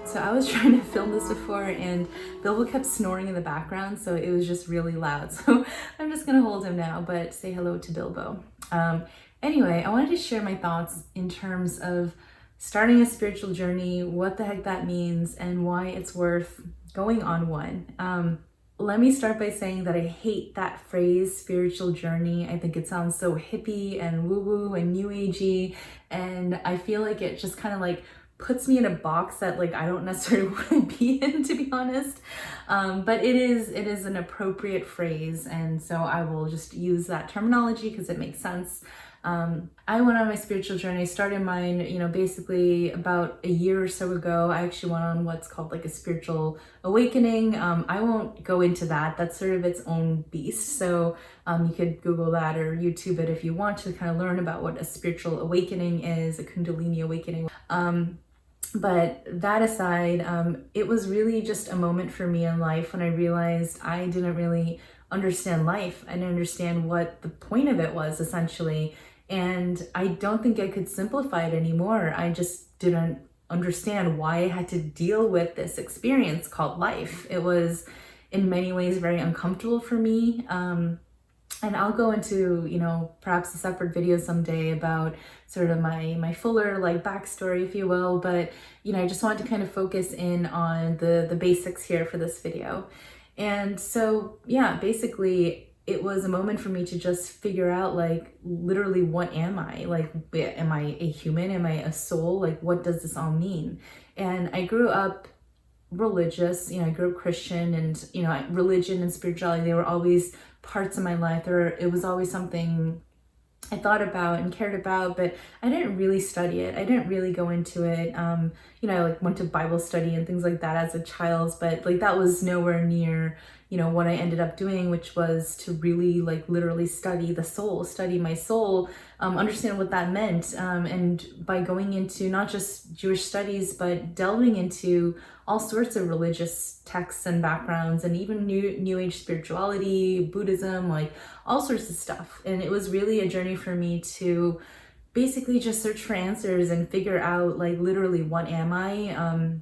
So I was trying to film this before and Bilbo kept snoring in the background, so it was just really loud. So I'm just gonna hold him now, but say hello to Bilbo. Anyway, I wanted to share my thoughts in terms of starting a spiritual journey, what the heck that means, and why it's worth going on one. Let me start by saying that I hate that phrase, spiritual journey. I think it sounds so hippie and woo-woo and new agey, and I feel like it just kind of like puts me in a box that like I don't necessarily want to be in, to be honest. But it is an appropriate phrase, and so I will just use that terminology because it makes sense. I went on my spiritual journey, started mine, basically about a year or so ago. I actually went on what's called like a spiritual awakening. I won't go into that. That's sort of its own beast. So you could Google that or YouTube it if you want to kind of learn about what a spiritual awakening is, a Kundalini awakening. But that aside, it was really just a moment for me in life when I realized I didn't really understand life. I didn't understand what the point of it was, essentially. And I don't think I could simplify it anymore. I just didn't understand why I had to deal with this experience called life. It was in many ways very uncomfortable for me. And I'll go into, perhaps a separate video someday about sort of my fuller like backstory, if you will. But, I just wanted to kind of focus in on the basics here for this video. And so, yeah, basically it was a moment for me to just figure out like literally what am I? Like, am I a human? Am I a soul? Like, what does this all mean? And I grew up religious, I grew up Christian, and, religion and spirituality, they were always parts of my life. It was always something I thought about and cared about, but I didn't really study it. I didn't really go into it. I like went to Bible study and things like that as a child, but like that was nowhere near, what I ended up doing, which was to really like literally study the soul, study my soul, understand what that meant. And by going into not just Jewish studies, but delving into all sorts of religious texts and backgrounds, and even new age spirituality, Buddhism, like all sorts of stuff. And it was really a journey for me to basically just search for answers and figure out like literally what am I,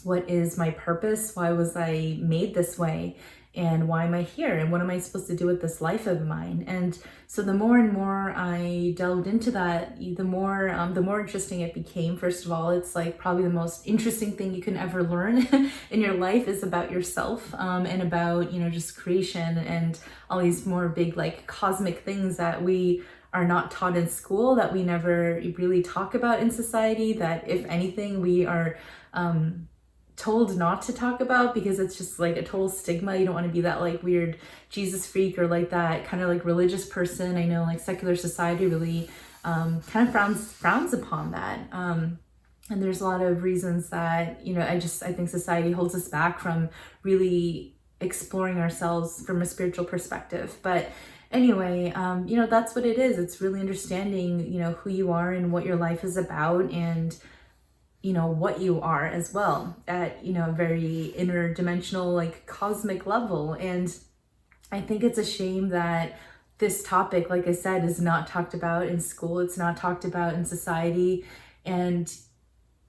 what is my purpose, why was I made this way, and why am I here, and what am I supposed to do with this life of mine? And so the more and more I delved into that, the more interesting it became. First of all, it's like probably the most interesting thing you can ever learn in your life is about yourself, and about, just creation and all these more big like cosmic things that we are not taught in school, that we never really talk about in society, that if anything we are told not to talk about because it's just like a total stigma. You don't want to be that like weird Jesus freak or like that kind of like religious person. I know like secular society really kind of frowns upon that. And there's a lot of reasons that, I think society holds us back from really exploring ourselves from a spiritual perspective. But anyway, that's what it is. It's really understanding, who you are and what your life is about, and what you are as well at, a very interdimensional, like cosmic level. And I think it's a shame that this topic, like I said, is not talked about in school. It's not talked about in society. And,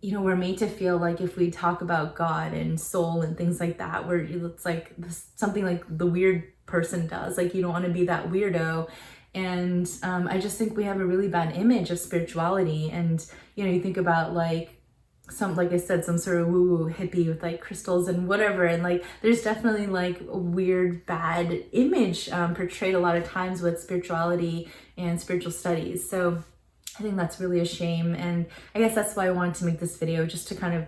we're made to feel like if we talk about God and soul and things like that, it's like something like the weird person does. Like, you don't want to be that weirdo. And I just think we have a really bad image of spirituality. And, you think about like I said, some sort of woo-woo hippie with like crystals and whatever. And like, there's definitely like a weird, bad image portrayed a lot of times with spirituality and spiritual studies. So I think that's really a shame. And I guess that's why I wanted to make this video, just to kind of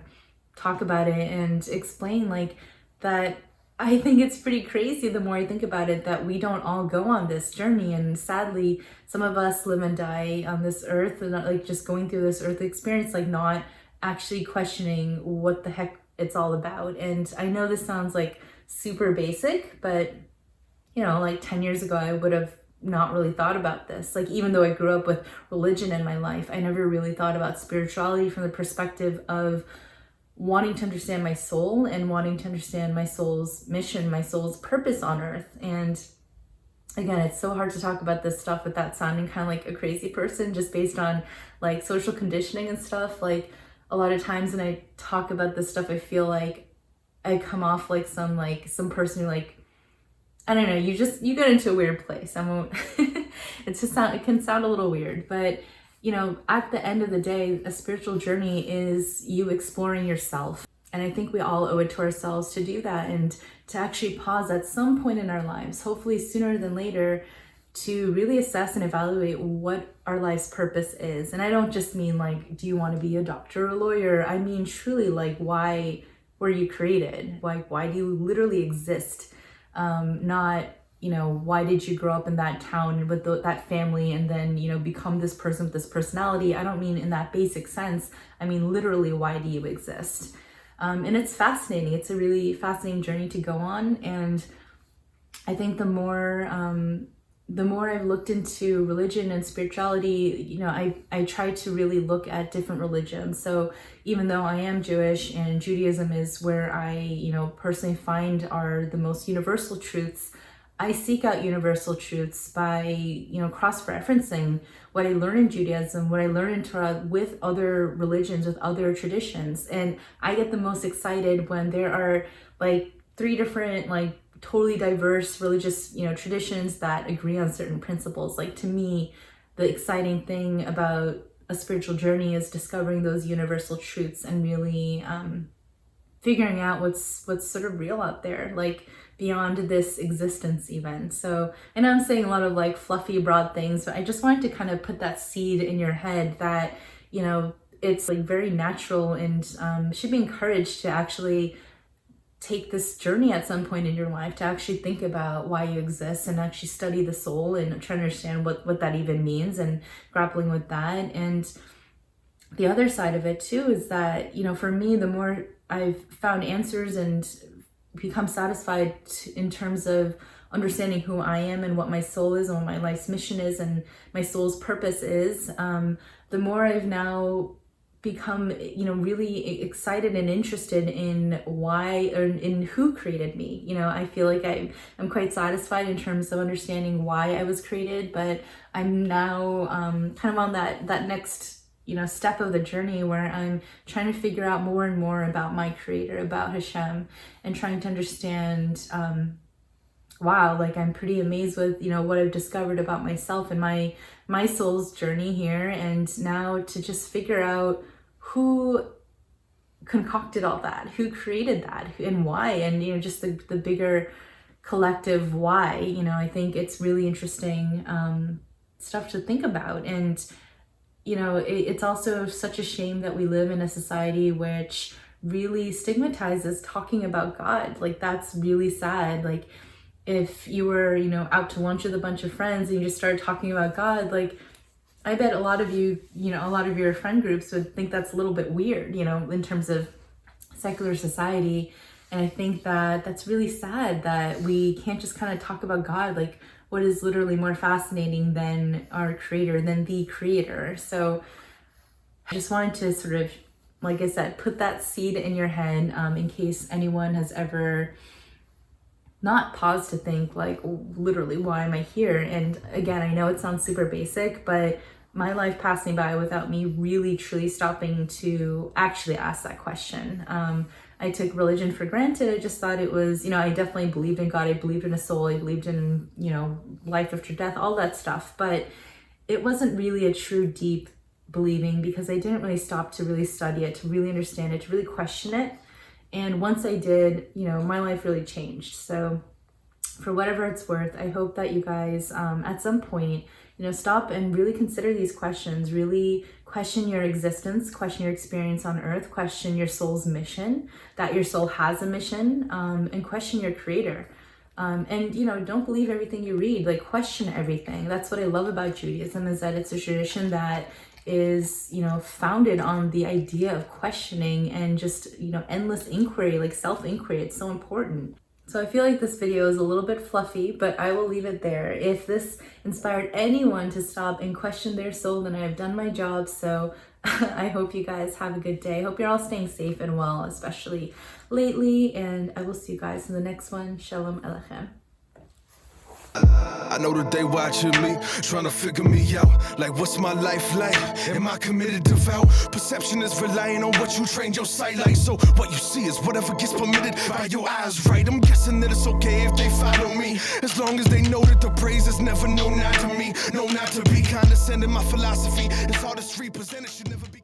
talk about it and explain like that. I think it's pretty crazy the more I think about it, that we don't all go on this journey. And sadly, some of us live and die on this earth, and like just going through this earth experience, like not actually questioning what the heck it's all about. And I know this sounds like super basic, but like 10 years ago, I would have not really thought about this. Like, even though I grew up with religion in my life, I never really thought about spirituality from the perspective of wanting to understand my soul and wanting to understand my soul's mission, my soul's purpose on earth. And again, it's so hard to talk about this stuff without sounding kind of like a crazy person, just based on like social conditioning and stuff. Like, a lot of times when I talk about this stuff, I feel like I come off like some person who, like, I don't know, you get into a weird place. I won't, it can sound a little weird, but you know, at the end of the day, a spiritual journey is you exploring yourself. And I think we all owe it to ourselves to do that and to actually pause at some point in our lives, hopefully sooner than later, to really assess and evaluate what our life's purpose is. And I don't just mean like, do you want to be a doctor or a lawyer? I mean, truly, like, why were you created? Like, why do you literally exist? Not, you know, why did you grow up in that town with that family and then, you know, become this person with this personality? I don't mean in that basic sense. I mean, literally, why do you exist? And it's fascinating. It's a really fascinating journey to go on. And I think the more I've looked into religion and spirituality, you know, I try to really look at different religions. So even though I am Jewish and Judaism is where I, you know, personally find are the most universal truths, I seek out universal truths by, you know, cross-referencing what I learn in Judaism, what I learn in Torah with other religions, with other traditions. And I get the most excited when there are like 3 different, like, totally diverse religious, you know, traditions that agree on certain principles. Like, to me, the exciting thing about a spiritual journey is discovering those universal truths and really figuring out what's sort of real out there, like beyond this existence even. So I know I'm saying a lot of like fluffy, broad things, but I just wanted to kind of put that seed in your head that, you know, it's like very natural and should be encouraged to actually take this journey at some point in your life to actually think about why you exist and actually study the soul and try to understand what that even means and grappling with that. And the other side of it too is that, you know, for me, the more I've found answers and become satisfied in terms of understanding who I am and what my soul is and what my life's mission is and my soul's purpose is, the more I've now become, you know, really excited and interested in why or in who created me. You know, I feel like I'm quite satisfied in terms of understanding why I was created, but I'm now kind of on that next, you know, step of the journey where I'm trying to figure out more and more about my creator, about Hashem, and trying to understand, wow, like I'm pretty amazed with, you know, what I've discovered about myself and my soul's journey here. And now to just figure out who concocted all that, who created that, and why, and, you know, just the bigger collective why. You know, I think it's really interesting stuff to think about. And, you know, it's also such a shame that we live in a society which really stigmatizes talking about God. Like, that's really sad. Like, if you were, you know, out to lunch with a bunch of friends and you just started talking about God, like, I bet a lot of you, you know, a lot of your friend groups would think that's a little bit weird, you know, in terms of secular society. And I think that that's really sad that we can't just kind of talk about God. Like, what is literally more fascinating than our creator, than the creator? So I just wanted to sort of, like I said, put that seed in your head in case anyone has ever not paused to think, like, literally, why am I here? And again, I know it sounds super basic, but my life passed me by without me really truly stopping to actually ask that question. I took religion for granted. I just thought it was, you know, I definitely believed in God. I believed in a soul. I believed in, you know, life after death, all that stuff. But it wasn't really a true deep believing because I didn't really stop to really study it, to really understand it, to really question it. And once I did, you know, my life really changed. So for whatever it's worth, I hope that you guys at some point, you know, stop and really consider these questions, really question your existence, question your experience on earth, question your soul's mission, that your soul has a mission, and question your creator. And, you know, don't believe everything you read, like question everything. That's what I love about Judaism, is that it's a tradition that is, you know, founded on the idea of questioning and just, you know, endless inquiry, like self-inquiry. It's so important. So I feel like this video is a little bit fluffy, but I will leave it there. If this inspired anyone to stop and question their soul, then I have done my job. So I hope you guys have a good day. I hope you're all staying safe and well, especially lately. And I will see you guys in the next one. Shalom Alechem. I know that they watching me, trying to figure me out. Like, what's my life like? Am I committed, devout? Perception is relying on what you trained your sight like. So what you see is whatever gets permitted by your eyes, right? I'm guessing that it's okay if they follow me, as long as they know that the praise is never no, not to me. No, not to be condescending. My philosophy is all the street presented should never be.